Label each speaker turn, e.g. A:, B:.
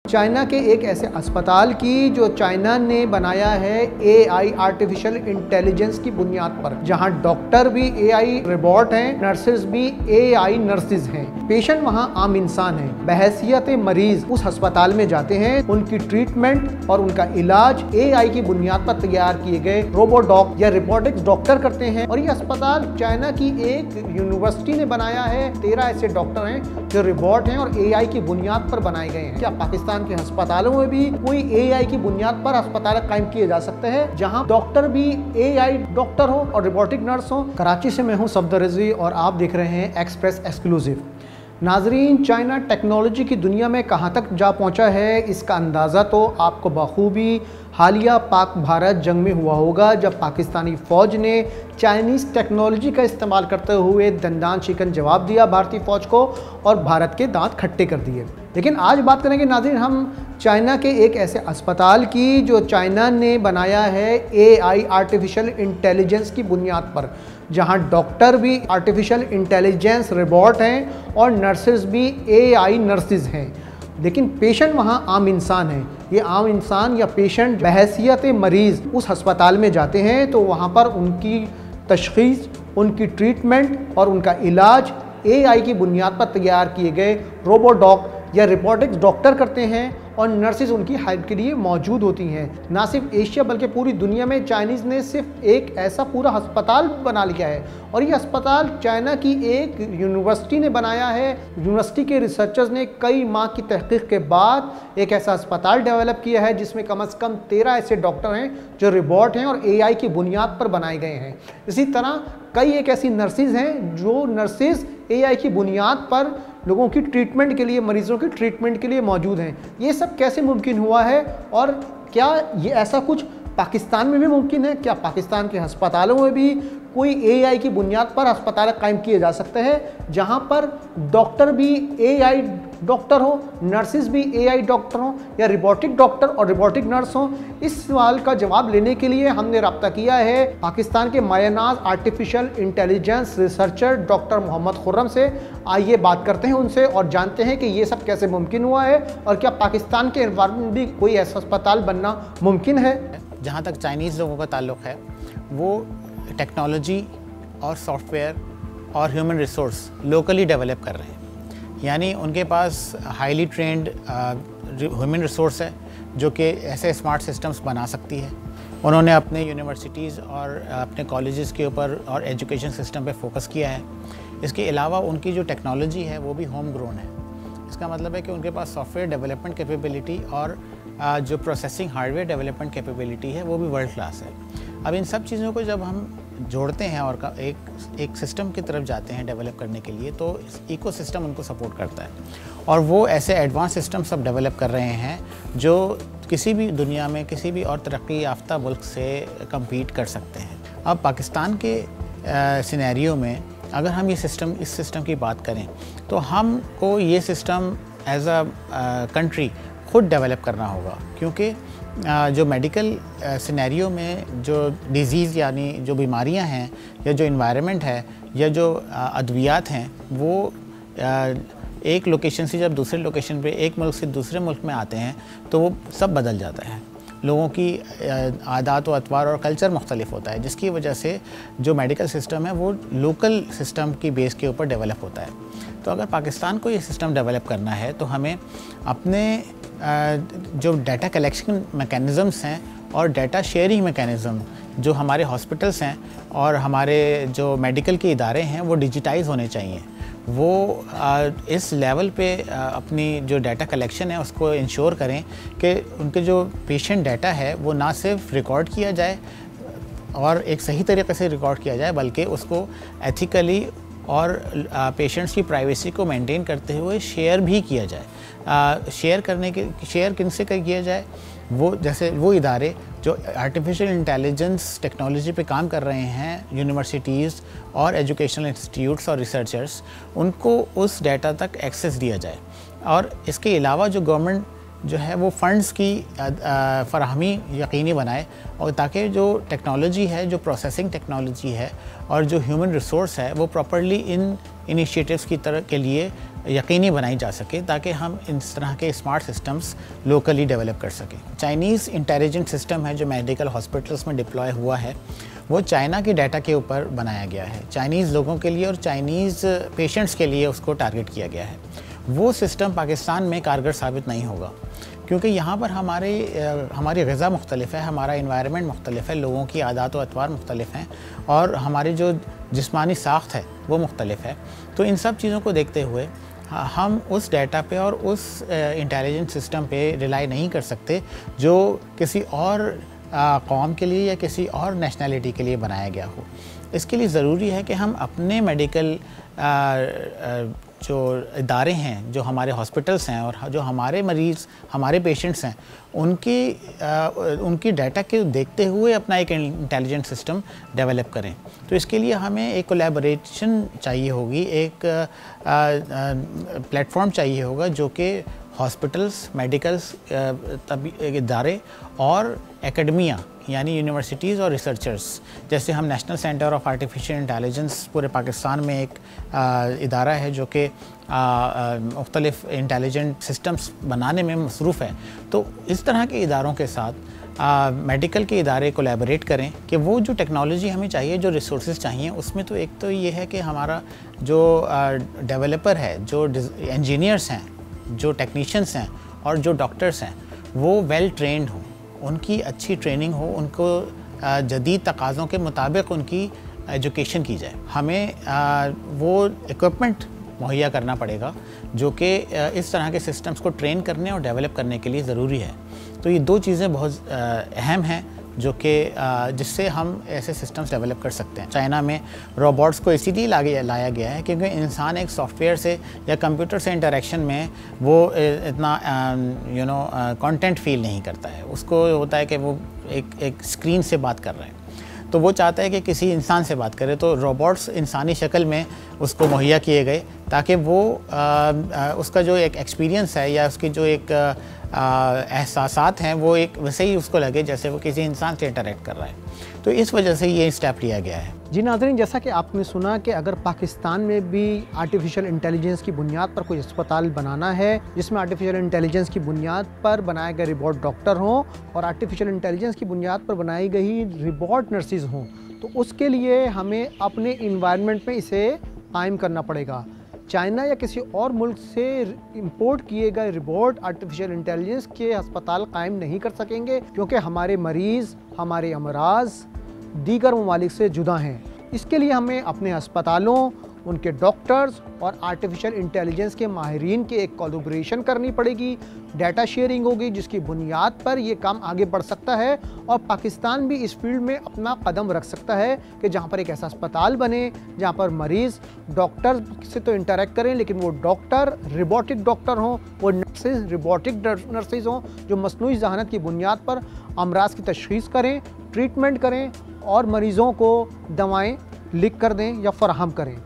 A: China के एक ऐसे अस्पताल की जो चाइना ने बनाया है एआई आर्टिफिशियल इंटेलिजेंस की बुनियाद पर, जहां डॉक्टर भी एआई रोबोट हैं, नर्सेज भी एआई नर्सेज हैं, पेशेंट वहां आम इंसान है। बहैसियत मरीज उस अस्पताल में जाते हैं, उनकी ट्रीटमेंट और उनका इलाज एआई की बुनियाद पर तैयार किए गए रोबोडॉक या रोबोटिक्स डॉक्टर करते हैं। और ये अस्पताल चाइना की एक यूनिवर्सिटी ने बनाया है। 13 ऐसे डॉक्टर हैं जो रोबोट हैं और एआई की बुनियाद पर बनाए गए हैं। क्या पाकिस्तान के अस्पतालों में भी कोई एआई की बुनियाद पर अस्पताल कायम किए जा सकते हैं, जहां डॉक्टर भी एआई डॉक्टर हो और रोबोटिक नर्स हो? कराची से मैं हूं सफदर रिजवी और आप देख रहे हैं एक्सप्रेस एक्सक्लूसिव। नाजरीन, चाइना टेक्नोलॉजी की दुनिया में कहां तक जा पहुंचा है, इसका अंदाज़ा तो आपको बखूबी हालिया पाक भारत जंग में हुआ होगा, जब पाकिस्तानी फ़ौज ने चाइनीज़ टेक्नोलॉजी का इस्तेमाल करते हुए दंदान शिकन जवाब दिया भारतीय फ़ौज को और भारत के दांत खट्टे कर दिए। लेकिन आज बात करेंगे नाज़रीन हम चाइना के एक ऐसे अस्पताल की जो चाइना ने बनाया है एआई आर्टिफिशियल इंटेलिजेंस की बुनियाद पर, जहां डॉक्टर भी आर्टिफिशियल इंटेलिजेंस रोबोट हैं और नर्सेज भी एआई नर्सेज हैं, लेकिन पेशेंट वहां आम इंसान है। ये आम इंसान या पेशेंट बहैसियत मरीज़ उस अस्पताल में जाते हैं तो वहां पर उनकी तशख़ीस, उनकी ट्रीटमेंट और उनका इलाज एआई की बुनियाद पर तैयार किए गए रोबोडॉक या रोबोटिक्स डॉक्टर करते हैं और नर्सेज उनकी हेल्प के लिए मौजूद होती हैं। ना सिर्फ एशिया बल्कि पूरी दुनिया में चाइनीज़ ने सिर्फ एक ऐसा पूरा अस्पताल बना लिया है और ये अस्पताल चाइना की एक यूनिवर्सिटी ने बनाया है। यूनिवर्सिटी के रिसर्चर्स ने कई माह की तहकीक के बाद एक ऐसा अस्पताल डेवलप किया है जिसमें कम से कम 13 ऐसे डॉक्टर हैं जो रोबोट हैं और एआई की बुनियाद पर बनाए गए हैं। इसी तरह कई एक ऐसी नर्सेज हैं जो नर्सेज एआई की बुनियाद पर लोगों की ट्रीटमेंट के लिए, मरीजों की ट्रीटमेंट के लिए मौजूद हैं। ये सब कैसे मुमकिन हुआ है और क्या ये ऐसा कुछ पाकिस्तान में भी मुमकिन है? क्या पाकिस्तान के अस्पतालों में भी कोई एआई की बुनियाद पर अस्पताल कायम किए जा सकते हैं, जहां पर डॉक्टर भी एआई डॉक्टर हो, नर्सेज भी एआई डॉक्टर हो या रोबोटिक डॉक्टर और रोबोटिक नर्स हो? इस सवाल का जवाब लेने के लिए हमने रब्ता किया है पाकिस्तान के मायनाज artificial intelligence researcher doctor Mohammad Khurram से। आइए बात करते हैं उनसे और जानते हैं कि ये सब कैसे मुमकिन हुआ है और क्या पाकिस्तान के एनवायरमेंट में भी कोई ऐसा अस्पताल बनना मुमकिन है।
B: जहाँ तक चाइनीज़ लोगों का ताल्लुक़ है, वो टेक्नोलॉजी और सॉफ्टवेयर और ह्यूमन रिसोर्स लोकली डेवलप कर रहे हैं। यानी उनके पास हाईली ट्रेंड ह्यूमन रिसोर्स है जो कि ऐसे स्मार्ट सिस्टम्स बना सकती है। उन्होंने अपने यूनिवर्सिटीज़ और अपने कॉलेजेस के ऊपर और एजुकेशन सिस्टम पे फोकस किया है। इसके अलावा उनकी जो टेक्नोलॉजी है वो भी होम ग्रोन है। इसका मतलब है कि उनके पास सॉफ्टवेयर डेवलपमेंट कैपेबिलिटी और जो प्रोसेसिंग हार्डवेयर डेवलपमेंट कैपेबिलिटी है वो भी वर्ल्ड क्लास है। अब इन सब चीज़ों को जब हम जोड़ते हैं और एक सिस्टम की तरफ जाते हैं डेवलप करने के लिए, तो इकोसिस्टम उनको सपोर्ट करता है और वो ऐसे एडवांस सिस्टम सब डेवलप कर रहे हैं जो किसी भी दुनिया में किसी भी और तरक्की याफ्ता मुल्क से कम्पीट कर सकते हैं। अब पाकिस्तान के सिनेरियो में अगर हम इस सिस्टम की बात करें तो हमको ये सिस्टम एज अ कंट्री खुद डेवलप करना होगा, क्योंकि जो मेडिकल सिनेरियो में जो डिज़ीज़ यानी जो बीमारियां हैं या जो इन्वायरमेंट है या जो अद्वियात हैं वो एक लोकेशन से जब दूसरे लोकेशन पे एक मुल्क से दूसरे मुल्क में आते हैं तो वो सब बदल जाता है। लोगों की आदात व अतवार और कल्चर मुख्तलिफ होता है, जिसकी वजह से जो मेडिकल सिस्टम है वो लोकल सिस्टम की बेस के ऊपर डेवलप होता है। तो अगर पाकिस्तान को ये सिस्टम डेवलप करना है तो हमें अपने जो डाटा कलेक्शन मैकेनिज़म्स हैं और डाटा शेयरिंग मैकेनिज़्म जो हमारे हॉस्पिटल्स हैं और हमारे जो मेडिकल के इदारे हैं वो डिजिटाइज़ होने चाहिए। वो इस लेवल पे अपनी जो डाटा कलेक्शन है उसको इंश्योर करें कि उनके जो पेशेंट डाटा है वो ना सिर्फ रिकॉर्ड किया जाए और एक सही तरीके से रिकॉर्ड किया जाए, बल्कि उसको एथिकली और पेशेंट्स की प्राइवेसी को मेंटेन करते हुए शेयर भी किया जाए। शेयर किनसे किया जाए? वो जैसे वो इदारे जो आर्टिफिशियल इंटेलिजेंस टेक्नोलॉजी पे काम कर रहे हैं, यूनिवर्सिटीज़ और एजुकेशनल इंस्टीट्यूट्स और रिसर्चर्स, उनको उस डाटा तक एक्सेस दिया जाए। और इसके अलावा जो गवर्नमेंट जो है वो फंड्स की फ़राहमी यकीनी बनाए, और ताकि जो टेक्नोलॉजी है, जो प्रोसेसिंग टेक्नोलॉजी है और जो ह्यूमन रिसोर्स है वो प्रॉपर्ली इन इनिशिएटिव्स की तरह के लिए यकीनी बनाई जा सके ताकि हम इस तरह के स्मार्ट सिस्टम्स लोकली डेवलप कर सकें। चाइनीज़ इंटेलिजेंट सिस्टम है जो मेडिकल हॉस्पिटल्स में डिप्लॉय हुआ है, वो चाइना की डाटा के ऊपर बनाया गया है, चाइनीज़ लोगों के लिए और चाइनीज़ पेशेंट्स के लिए उसको टारगेट किया गया है। वो सिस्टम पाकिस्तान में कारगर साबित नहीं होगा क्योंकि यहाँ पर हमारी ग़िज़ा मुख्तलिफ है, हमारा इन्वायरमेंट मुख्तलिफ है, लोगों की आदात व अतवार मुख्तलिफ हैं और हमारी जो जिस्मानी साख्त है वो मुख्तलिफ है। तो इन सब चीज़ों को देखते हुए हम उस डाटा पे और उस इंटेलिजेंट सिस्टम पे रिलाई नहीं कर सकते जो किसी और कौम के लिए या किसी और नेशनैलिटी के लिए बनाया गया हो। इसके लिए ज़रूरी है कि हम अपने मेडिकल जो इदारे हैं, जो हमारे हॉस्पिटल्स हैं और जो हमारे मरीज़, हमारे पेशेंट्स हैं, उनकी डाटा के देखते हुए अपना एक इंटेलिजेंट सिस्टम डेवलप करें। तो इसके लिए हमें एक कोलैबोरेशन चाहिए होगी, एक प्लेटफॉर्म चाहिए होगा जो कि हॉस्पिटल्स, मेडिकल्स इदारे और एकेडमिया यानी यूनिवर्सिटीज़ और रिसर्चर्स, जैसे हम national centre of artificial intelligence पूरे पाकिस्तान में एक इदारा है जो कि मुख्तलिफ इंटेलिजेंट सिस्टम्स बनाने में मसरूफ़ है। तो इस तरह के इदारों के साथ मेडिकल के इदारे कोलैबोरेट करें कि वो जो टेक्नोलॉजी हमें चाहिए, जो रिसोर्सेज चाहिए, उसमें तो एक तो ये है कि हमारा जो डेवलपर है, जो इंजीनियर्स हैं, जो टेक्नीशियंस हैं और जो डॉक्टर्स हैं वो वेल ट्रेंड हों, उनकी अच्छी ट्रेनिंग हो, उनको जदीद तकाज़ों के मुताबिक उनकी एजुकेशन की जाए। हमें वो इक्विपमेंट मुहैया करना पड़ेगा जो कि इस तरह के सिस्टम्स को ट्रेन करने और डेवलप करने के लिए ज़रूरी है। तो ये दो चीज़ें बहुत अहम हैं जो कि जिससे हम ऐसे सिस्टम्स डेवलप कर सकते हैं। चाइना में रोबोट्स को इसीलिए लाया गया है क्योंकि इंसान एक सॉफ्टवेयर से या कंप्यूटर से इंटरेक्शन में वो इतना कंटेंट फील नहीं करता है। उसको होता है कि वो एक स्क्रीन से बात कर रहा है, तो वो चाहता है कि किसी इंसान से बात करे। तो रोबोट्स इंसानी शक्ल में उसको मुहैया किए गए ताकि वो उसका जो एक एक्सपीरियंस है या उसकी जो एक एहसासात हैं वो एक वैसे ही उसको लगे जैसे वो किसी इंसान से इंटरेक्ट कर रहा है। तो इस वजह से ये स्टेप लिया गया है।
A: जी नाज़रीन, जैसा कि आपने सुना कि अगर पाकिस्तान में भी आर्टिफिशियल इंटेलिजेंस की बुनियाद पर कोई अस्पताल बनाना है जिसमें आर्टिफिशियल इंटेलिजेंस की बुनियाद पर बनाए गए रिबॉट डॉक्टर हों और आर्टिफिशियल इंटेलिजेंस की बुनियाद पर बनाई गई रिबॉट नर्सिस हों, तो उसके लिए हमें अपने इन्वायरमेंट में इसे कायम करना पड़ेगा। चाइना या किसी और मुल्क से इंपोर्ट किए गए रिबॉट आर्टिफिशियल इंटेलिजेंस के अस्पताल कायम नहीं कर सकेंगे क्योंकि हमारे मरीज़, हमारे अमराज दीगर ममालिक से जुदा हैं। इसके लिए हमें अपने अस्पतालों, उनके डॉक्टर्स और आर्टिफिशियल इंटेलिजेंस के माहिरीन की एक कोलैबोरेशन करनी पड़ेगी, डाटा शेयरिंग होगी जिसकी बुनियाद पर ये काम आगे बढ़ सकता है और पाकिस्तान भी इस फील्ड में अपना कदम रख सकता है कि जहाँ पर एक ऐसा अस्पताल बने जहाँ पर मरीज़ डॉक्टर से तो इंटरेक्ट करें लेकिन वो डॉक्टर रिबॉटिक डॉक्टर हों, वो नर्सेज रिबॉटिक नर्सेज हों जो मसनूई ज़हानत की बुनियाद पर अमराज की तशख़ीस करें, ट्रीटमेंट करें और मरीज़ों को दवाएँ लिख कर दें या फ़राहम करें।